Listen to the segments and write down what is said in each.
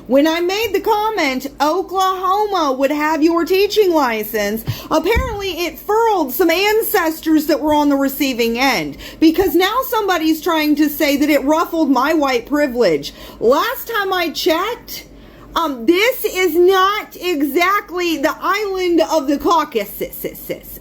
When I made the comment, Oklahoma would have your teaching license, apparently it furled some ancestors that were on the receiving end, because now somebody's trying to say that it ruffled my white privilege. Last time I checked, this is not exactly the island of the Caucasus.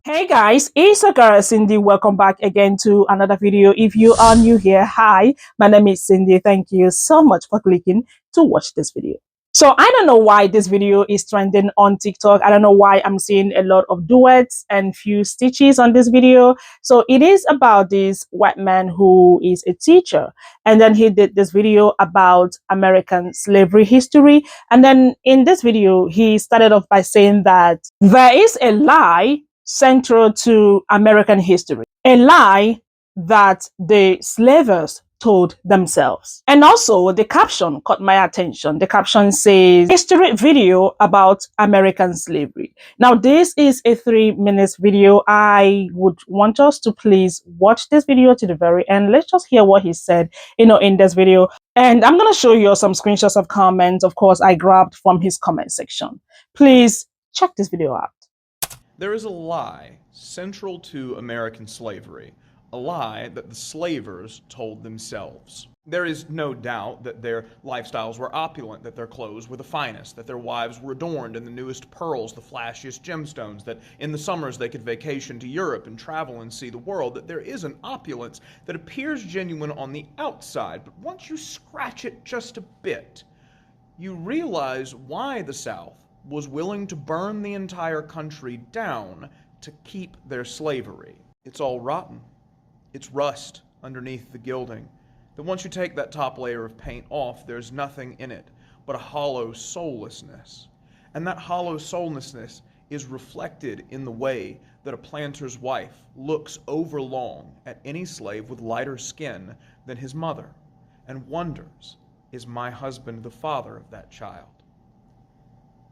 Hey guys, it's your girl Cindy. Welcome back again to another video. If you are new here, hi, my name is Cindy. Thank you so much for clicking to watch this video. So I don't know why this video is trending on TikTok. I don't know why I'm seeing a lot of duets and few stitches on this video. So it is about this white man who is a teacher. And then he did this video about American slavery history. And then in this video, he started off by saying that there is a lie central to American history, a lie that the slavers told themselves. And also the caption caught my attention. The caption says, history video about American slavery. Now this is a 3-minute video. I would want us to please watch this video to the very end. Let's just hear what he said, in this video. And I'm going to show you some screenshots of comments, of course, I grabbed from his comment section. Please check this video out. There is a lie central to American slavery, a lie that the slavers told themselves. There is no doubt that their lifestyles were opulent, that their clothes were the finest, that their wives were adorned in the newest pearls, the flashiest gemstones, that in the summers they could vacation to Europe and travel and see the world, that there is an opulence that appears genuine on the outside, but once you scratch it just a bit, you realize why the South was willing to burn the entire country down to keep their slavery. It's all rotten. It's rust underneath the gilding. That once you take that top layer of paint off, there's nothing in it but a hollow soullessness. And that hollow soullessness is reflected in the way that a planter's wife looks overlong at any slave with lighter skin than his mother and wonders, is my husband the father of that child?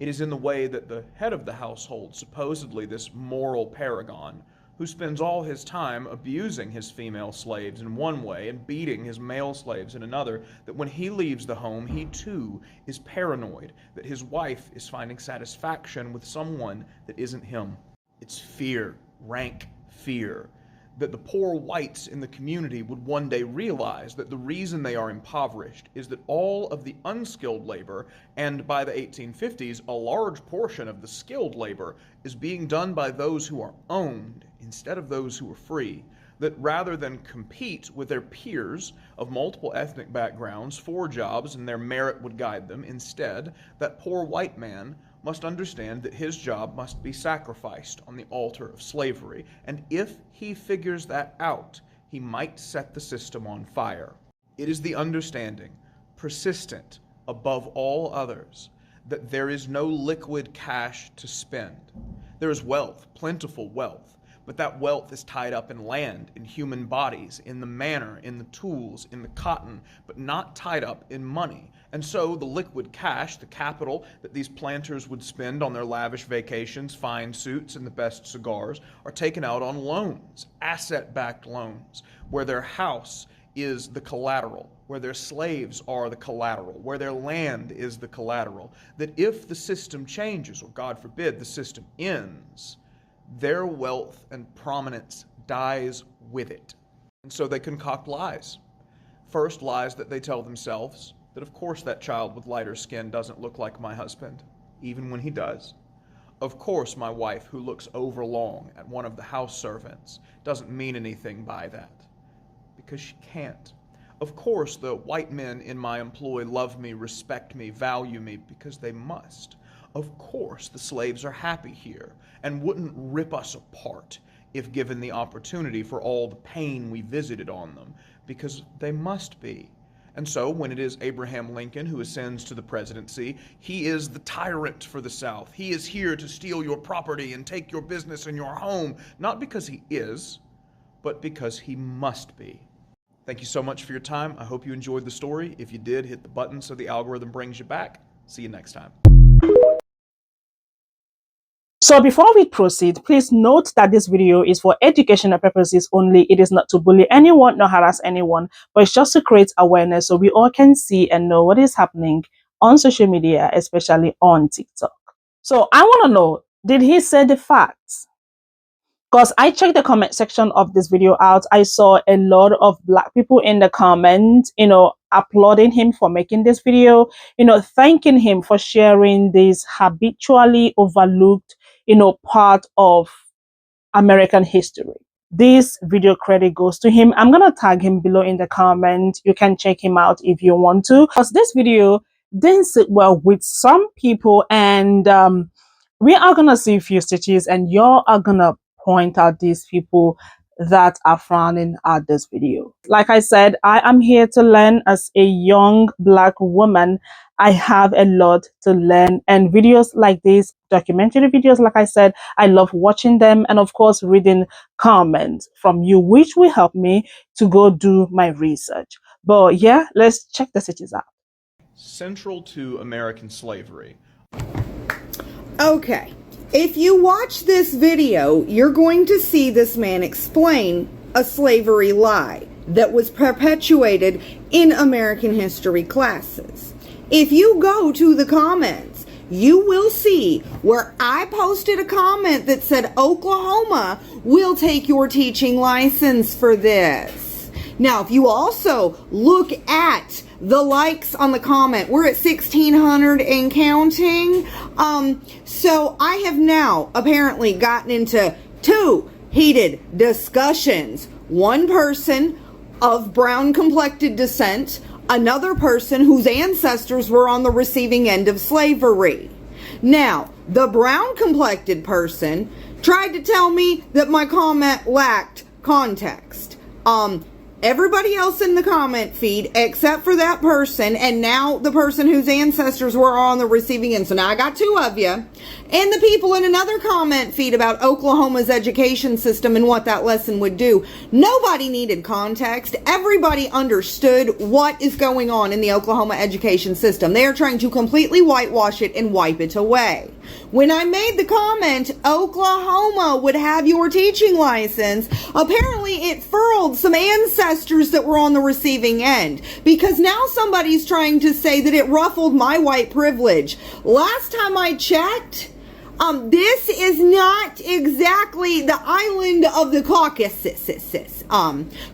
It is in the way that the head of the household, supposedly this moral paragon, who spends all his time abusing his female slaves in one way and beating his male slaves in another, that when he leaves the home, he too is paranoid that his wife is finding satisfaction with someone that isn't him. It's fear, rank fear, that the poor whites in the community would one day realize that the reason they are impoverished is that all of the unskilled labor, and by the 1850s, a large portion of the skilled labor, is being done by those who are owned instead of those who are free. That rather than compete with their peers of multiple ethnic backgrounds for jobs and their merit would guide them, instead, that poor white man must understand that his job must be sacrificed on the altar of slavery, and if he figures that out, he might set the system on fire. It is the understanding, persistent above all others, that there is no liquid cash to spend. There is wealth, plentiful wealth, but that wealth is tied up in land, in human bodies, in the manor, in the tools, in the cotton, but not tied up in money. And so the liquid cash, the capital that these planters would spend on their lavish vacations, fine suits, and the best cigars, are taken out on loans, asset-backed loans, where their house is the collateral, where their slaves are the collateral, where their land is the collateral. That if the system changes, or God forbid, the system ends, their wealth and prominence dies with it. And so they concoct lies. First, lies that they tell themselves, that of course that child with lighter skin doesn't look like my husband, even when he does. Of course my wife, who looks overlong at one of the house servants, doesn't mean anything by that, because she can't. Of course the white men in my employ love me, respect me, value me, because they must. Of course the slaves are happy here and wouldn't rip us apart if given the opportunity for all the pain we visited on them, because they must be. And so when it is Abraham Lincoln who ascends to the presidency, he is the tyrant for the South. He is here to steal your property and take your business and your home, not because he is, but because he must be. Thank you so much for your time. I hope you enjoyed the story. If you did, hit the button so the algorithm brings you back. See you next time. So before we proceed, please note that this video is for educational purposes only. It is not to bully anyone nor harass anyone, but it's just to create awareness so we all can see and know what is happening on social media, especially on TikTok. So I want to know, did he say the facts? Because I checked the comment section of this video out. I saw a lot of Black people in the comments, applauding him for making this video, thanking him for sharing this habitually overlooked, part of American history. This video credit goes to him. I'm going to tag him below in the comment. You can check him out if you want to. Because this video didn't sit well with some people, and we are going to see a few stitches, and you are going to point out these people that are frowning at this video. Like I said, I am here to learn. As a young Black woman, I have a lot to learn, and videos like this, documentary videos, like I said, I love watching them, and of course reading comments from you, which will help me to go do my research. But yeah, let's check the stitches out. Central to American slavery. Okay, if you watch this video, you're going to see this man explain a slavery lie that was perpetuated in American history classes. If you go to the comments, you will see where I posted a comment that said Oklahoma will take your teaching license for this. Now, if you also look at the likes on the comment, we're at 1,600 and counting. So I have now apparently gotten into 2 heated discussions. One person of brown complected descent, another person whose ancestors were on the receiving end of slavery. Now, the brown complected person tried to tell me that my comment lacked context. Everybody else in the comment feed, except for that person, and now the person whose ancestors were on the receiving end. So now I got 2 of you. And the people in another comment feed about Oklahoma's education system and what that lesson would do. Nobody needed context. Everybody understood what is going on in the Oklahoma education system. They are trying to completely whitewash it and wipe it away. When I made the comment, Oklahoma would have your teaching license, apparently it furled some ancestors that were on the receiving end, because now somebody's trying to say that it ruffled my white privilege. Last time I checked, this is not exactly the island of the Caucasus.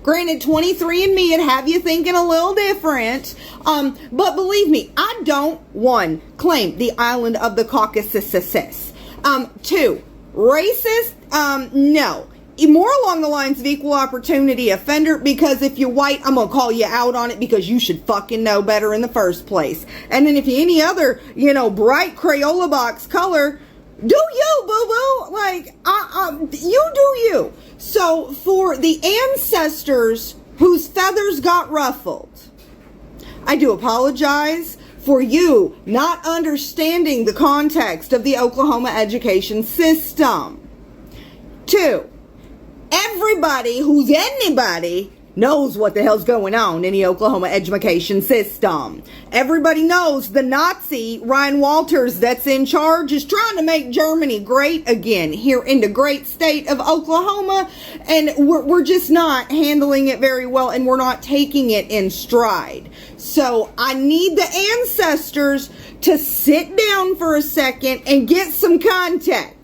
Granted, 23andMe would have you thinking a little different. But believe me, I don't, 1, claim the island of the Caucasus. 2, racist, no. More along the lines of equal opportunity offender, because if you're white, I'm going to call you out on it because you should fucking know better in the first place. And then if you're any other, bright Crayola box color, do you, boo-boo? Like, you do you. So, for the ancestors whose feathers got ruffled, I do apologize for you not understanding the context of the Oklahoma education system. 2, everybody who's anybody knows what the hell's going on in the Oklahoma education system. Everybody knows the Nazi Ryan Walters that's in charge is trying to make Germany great again here in the great state of Oklahoma, and we're just not handling it very well, and we're not taking it in stride. So I need the ancestors to sit down for a second and get some context.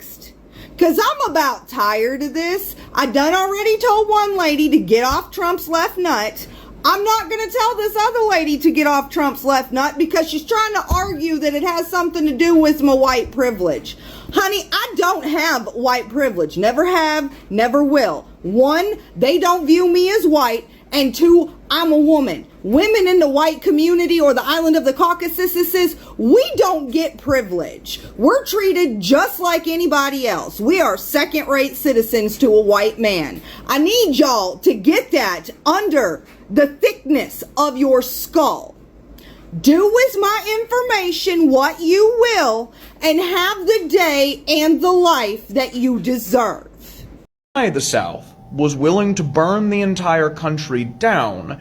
Because I'm about tired of this. I done already told one lady to get off Trump's left nut. I'm not going to tell this other lady to get off Trump's left nut because she's trying to argue that it has something to do with my white privilege. Honey, I don't have white privilege. Never have, never will. 1, they don't view me as white. And 2, I'm a woman. Women in the white community or the island of the Caucasus, we don't get privilege. We're treated just like anybody else. We are second-rate citizens to a white man. I need y'all to get that under the thickness of your skull. Do with my information what you will, and have the day and the life that you deserve. The South was willing to burn the entire country down.